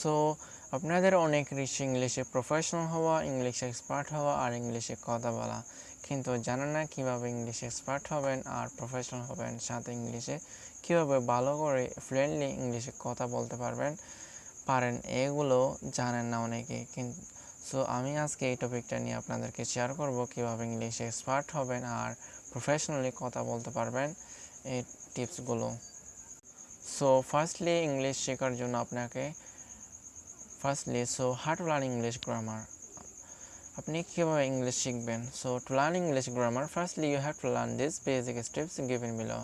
So আপনাদের অনেক rich ইংলিশে প্রফেশনাল হওয়া, ইংলিশ এক্সপার্ট হওয়া আর ইংলিশে কথা বলা, কিন্তু জানেন না কীভাবে ইংলিশ এক্সপার্ট হবেন আর প্রফেশনাল হবেন, সাথে ইংলিশে কীভাবে ভালো করে ফ্লুয়েন্টলি ইংলিশে কথা বলতে পারেন এগুলো জানেন না অনেকে। কিন্তু সো আমি আজকে এই টপিকটা নিয়ে আপনাদেরকে শেয়ার করব কীভাবে ইংলিশে এক্সপার্ট হবেন আর প্রফেশনালি কথা বলতে পারবেন, এই টিপসগুলো। সো ফার্স্টলি ইংলিশ শেখার জন্য আপনাকে how to learn English grammar. আপনি কীভাবে ইংলিশ শিখবেন? So to learn English grammar firstly you have to learn this basic steps given below.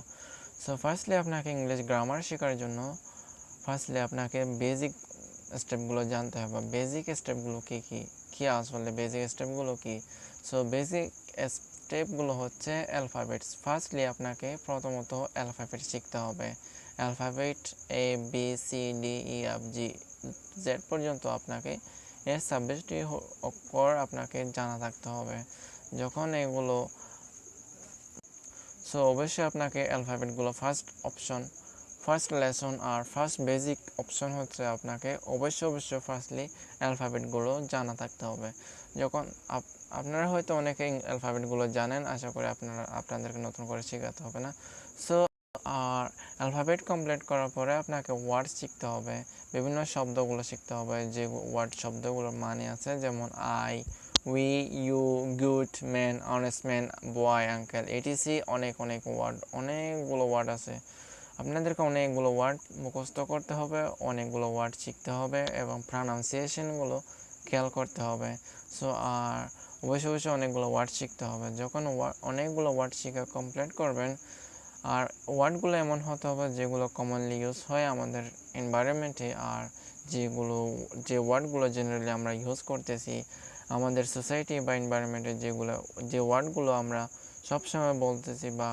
So firstly আপনাকে ইংলিশ গ্রামার শেখার জন্য ফার্স্টলি আপনাকে বেসিক স্টেপগুলো জানতে হবে। বেসিক স্টেপগুলো কী আসলে বেসিক স্টেপগুলো কী? সো বেসিক স্টেপগুলো হচ্ছে অ্যালফাবেটস। ফার্স্টলি আপনাকে প্রথমত অ্যালফাবেট শিখতে হবে। অ্যালফাবেট ABCDEFG Z পর্যন্ত আপনাকে এর সাবজেক্টটি অক্ষর আপনাকে জানা থাকতে হবে। যখন এগুলো সো অবশ্যই আপনাকে অ্যালফাবেটগুলো ফার্স্ট লেসন আর ফার্স্ট বেসিক অপশন হচ্ছে আপনাকে অবশ্যই ফার্স্টলি অ্যালফাবেটগুলো জানা থাকতে হবে। যখন আপনারা হয়তো অনেকে অ্যালফাবেটগুলো জানেন, আশা করি আপনাদেরকে নতুন করে শেখাতে হবে না। সো আর অ্যালফাবেট কমপ্লিট করার পরে আপনাকে ওয়ার্ড শিখতে হবে, বিভিন্ন শব্দগুলো শিখতে হবে, যে শব্দগুলোর মানে আছে, যেমন I, we, you, good, man, honest man, boy, uncle, E T C. অনেকগুলো ওয়ার্ড আছে। আপনাদেরকে অনেকগুলো ওয়ার্ড মুখস্থ করতে হবে, অনেকগুলো ওয়ার্ড শিখতে হবে এবং প্রনাউন্সিয়েশনগুলো খেয়াল করতে হবে। সো আর অবশ্যই অনেকগুলো ওয়ার্ড শিখতে হবে। যখন অনেকগুলো ওয়ার্ড শিখে কমপ্লিট করবেন, আর ওয়ার্ডগুলো এমন হতে হবে যেগুলো কমনলি ইউজ হয় আমাদের এনভায়রনমেন্টে, আর যে ওয়ার্ডগুলো জেনারেলি আমরা ইউজ করতেছি আমাদের সোসাইটি বা এনভায়রনমেন্টে, যে ওয়ার্ডগুলো আমরা সবসময় বলতেছি বা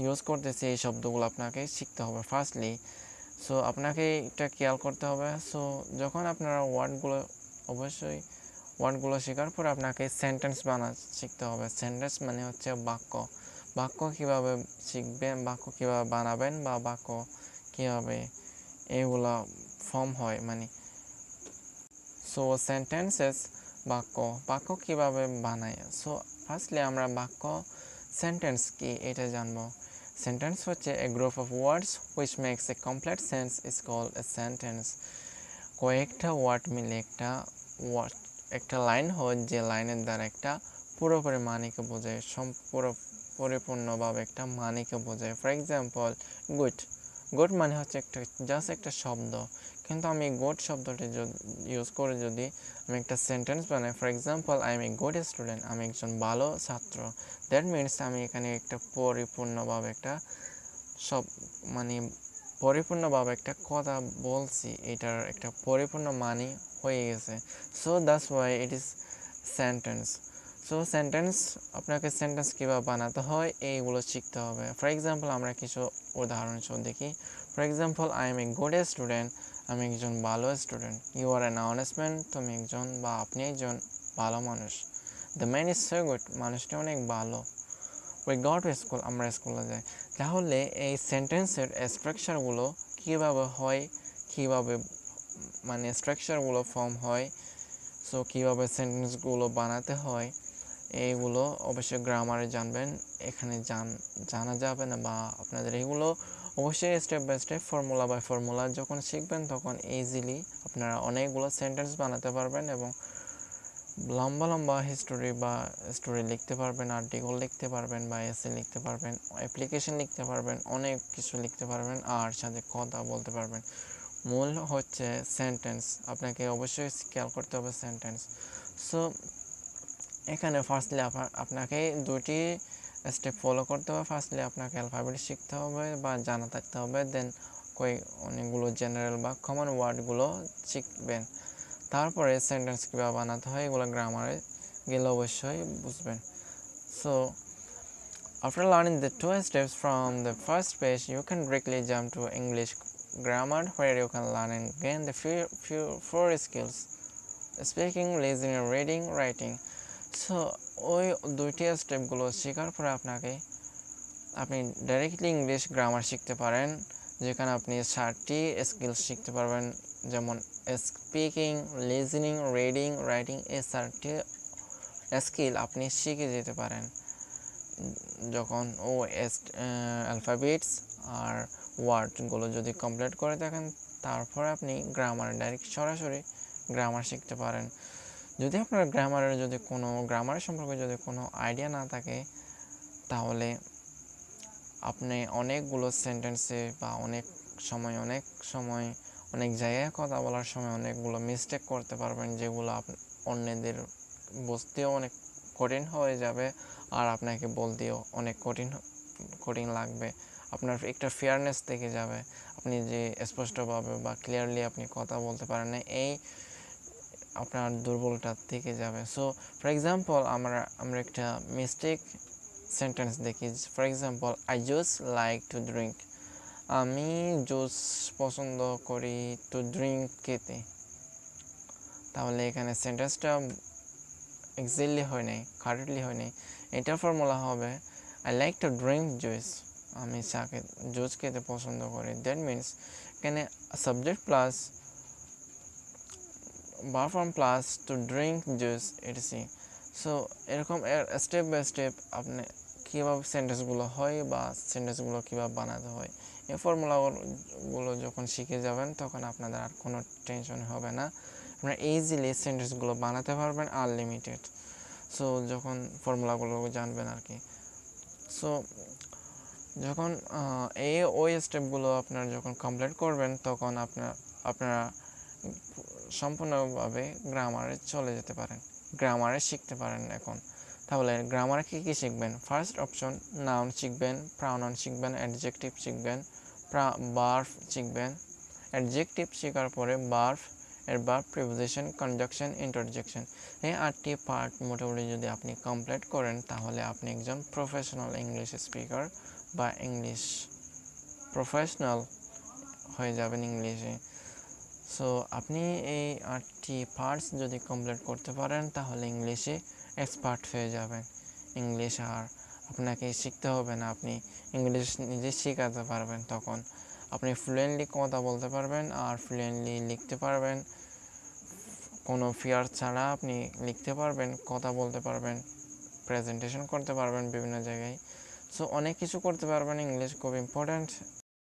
ইউজ করতেছি, এই শব্দগুলো আপনাকে শিখতে হবে ফার্স্টলি। সো আপনাকে এটা খেয়াল করতে হবে। সো যখন আপনারা ওয়ার্ডগুলো শেখার পর আপনাকে সেন্টেন্স শিখতে হবে। সেন্টেন্স মানে হচ্ছে বাক্য কীভাবে শিখবেন, বাক্য কীভাবে বানাবেন, বা বাক্য কীভাবে এগুলো ফর্ম হয়, মানে সো সেন্টেন্সেস বাক্য কীভাবে বানায়। সো ফার্স্টলি আমরা সেন্টেন্স কি এটা জানবো। সেন্টেন্স হচ্ছে a group of words which makes a complete sense is called a sentence. কয়েকটা ওয়ার্ড মিলে একটা লাইন হয়, যে লাইনের দ্বারা একটা পুরোপুরি মানেকে বোঝায়, পরিপূর্ণভাবে একটা মানেকে বোঝায়। ফর এক্সাম্পল, গুড মানে হচ্ছে জাস্ট একটা শব্দ, কিন্তু আমি গুড শব্দটি ইউজ করে যদি আমি একটা সেন্টেন্স বানাই, for example, I am a good student, আমি একজন ভালো ছাত্র, দ্যাট মিনস আমি এখানে একটা পরিপূর্ণভাবে একটা কথা বলছি, এটার একটা পরিপূর্ণ মানে হয়ে গেছে। So that's why it is sentence. So আপনাকে সেন্টেন্স কীভাবে বানাতে হয় এইগুলো শিখতে হবে। ফর এক্সাম্পল, আমরা কিছু উদাহরণস্বরূপ দেখি। For example, I am a good student, আমি একজন ভালো student. You are an honest man, তুমি একজন বা আপনি একজন ভালো মানুষ। The man is so good, মানুষটি অনেক ভালো। উই গট টু স্কুল, আমরা স্কুলে যাই। তাহলে এই সেন্টেন্সের স্ট্রাকচারগুলো কীভাবে হয়, স্ট্রাকচারগুলো ফর্ম হয়, সো কীভাবে সেন্টেন্সগুলো বানাতে হয়, এইগুলো অবশ্যই গ্রামারে জানবেন। এখানে জানা যাবে না, বা আপনাদের এগুলো অবশ্যই step by step, formula by formula যখন শিখবেন, তখন ইজিলি আপনারা অনেকগুলো সেন্টেন্স বানাতে পারবেন এবং লম্বা স্টোরি লিখতে পারবেন, আর্টিকেল লিখতে পারবেন, বা এসে লিখতে পারবেন, অ্যাপ্লিকেশন লিখতে পারবেন, অনেক কিছু লিখতে পারবেন, আর সাথে কথা বলতে পারবেন। মূল হচ্ছে সেন্টেন্স, আপনাকে অবশ্যই খেয়াল করতে হবে সেন্টেন্স। সো এখানে ফার্স্টলি আপনাকে দুটি স্টেপ ফলো করতে হবে। ফার্স্টলি আপনাকে অ্যালফাবেট শিখতে হবে বা জানা থাকতে হবে, দেন অনেকগুলো জেনারেল বা কমন ওয়ার্ডগুলো শিখবেন। তারপরে সেন্টেন্স কীভাবে বানাতে হয় এগুলো গ্রামারে গেলে অবশ্যই বুঝবেন। So after learning the two steps from the first page, you can directly jump to English grammar, where you can learn and gain the four skills: speaking, listening, reading, writing. So ওই দুইটি স্টেপগুলো শেখার পরে আপনি directly English grammar শিখতে পারেন। যেখানে আপনি 7টি স্কিল শিখতে পারবেন, যেমন স্পিকিং, লিসেনিং, রিডিং, রাইটিং। এই 4টি স্কিল আপনি শিখে যেতে পারেন যখন অ্যালফাবেটস আর ওয়ার্ডগুলো যদি কমপ্লিট করে থাকেন। তারপরে আপনি গ্রামার ডাইরেক্ট সরাসরি গ্রামার শিখতে পারেন। যদি আপনার গ্রামারের সম্পর্কে যদি কোনো আইডিয়া না থাকে, তাহলে আপনি অনেকগুলো সেন্টেন্সে বা অনেক সময় অনেক জায়গায় কথা বলার সময় অনেকগুলো মিস্টেক করতে পারবেন, যেগুলো অন্যদের বুঝতেও অনেক কঠিন হয়ে যাবে আর আপনাকে বলতেও অনেক কঠিন লাগবে। আপনার একটা ফেয়ারনেস থেকে যাবে, আপনি যে স্পষ্টভাবে বা ক্লিয়ারলি আপনি কথা বলতে পারেন না, এই আপনার দুর্বলতা থেকে যাবে। সো ফর এক্সাম্পল আমরা একটা মিস্টেক সেন্টেন্স দেখি। For example, I juice like to drink. আমি জুস পছন্দ করি টু ড্রিঙ্ক খেতে। তাহলে এখানে সেন্টেন্সটা এক্স্যাক্টলি হয় নাই, কারেক্টলি হয় নাই। এটার ফর্মুলা হবে I like to drink juice. আমি জুস খেতে পছন্দ করি। দ্যাট মিনস এখানে subject plus verb form plus to drink juice etc. So এরকম স্টেপ বাই স্টেপ আপনি কীভাবে সেন্টেন্সগুলো হয় বা সেন্টেন্সগুলো কীভাবে বানাতে হয়, এই ফর্মুলাগুলো যখন শিখে যাবেন তখন আপনাদের আর কোনো টেনশন হবে না। আপনারা ইজিলি সেন্টেন্সগুলো বানাতে পারবেন আনলিমিটেড। সো যখন ফর্মুলাগুলো জানবেন আর কি। সো যখন ওই স্টেপগুলো আপনারা যখন কমপ্লিট করবেন, তখন আপনারা সম্পূর্ণভাবে গ্রামারে চলে যেতে পারেন, গ্রামারে শিখতে পারেন এখন। তাহলে গ্রামারে কী কী শিখবেন? ফার্স্ট অপশন, নাউন শিখবেন, প্রাউনাউন শিখবেন, অ্যাডজেক্টিভ শিখবেন, ভার্ব শিখবেন। অ্যাডজেক্টিভ শেখার পরে ভার্ব, এর ভার্ব, প্রিপোজিশন, কনজাংশন, ইন্টারজেকশন, এই 8টি পার্ট মোটামুটি যদি আপনি কমপ্লিট করেন, তাহলে আপনি একজন প্রফেশনাল ইংলিশ স্পিকার বা ইংলিশ প্রফেশনাল হয়ে যাবেন ইংলিশে। সো আপনি এই 8টি পার্টস যদি কমপ্লিট করতে পারেন, তাহলে ইংলিশে এক্সপার্ট হয়ে যাবেন। ইংলিশ আর আপনাকে শিখতে হবে না, আপনি ইংলিশ নিজে শেখাতে পারবেন। তখন আপনি ফ্লুয়েন্টলি কথা বলতে পারবেন আর ফ্লুয়েন্টলি লিখতে পারবেন। কোনো ফিয়ার ছাড়া আপনি লিখতে পারবেন, কথা বলতে পারবেন, প্রেজেন্টেশন করতে পারবেন বিভিন্ন জায়গায়। সো অনেক কিছু করতে পারবেন। ইংলিশ খুব ইম্পর্ট্যান্ট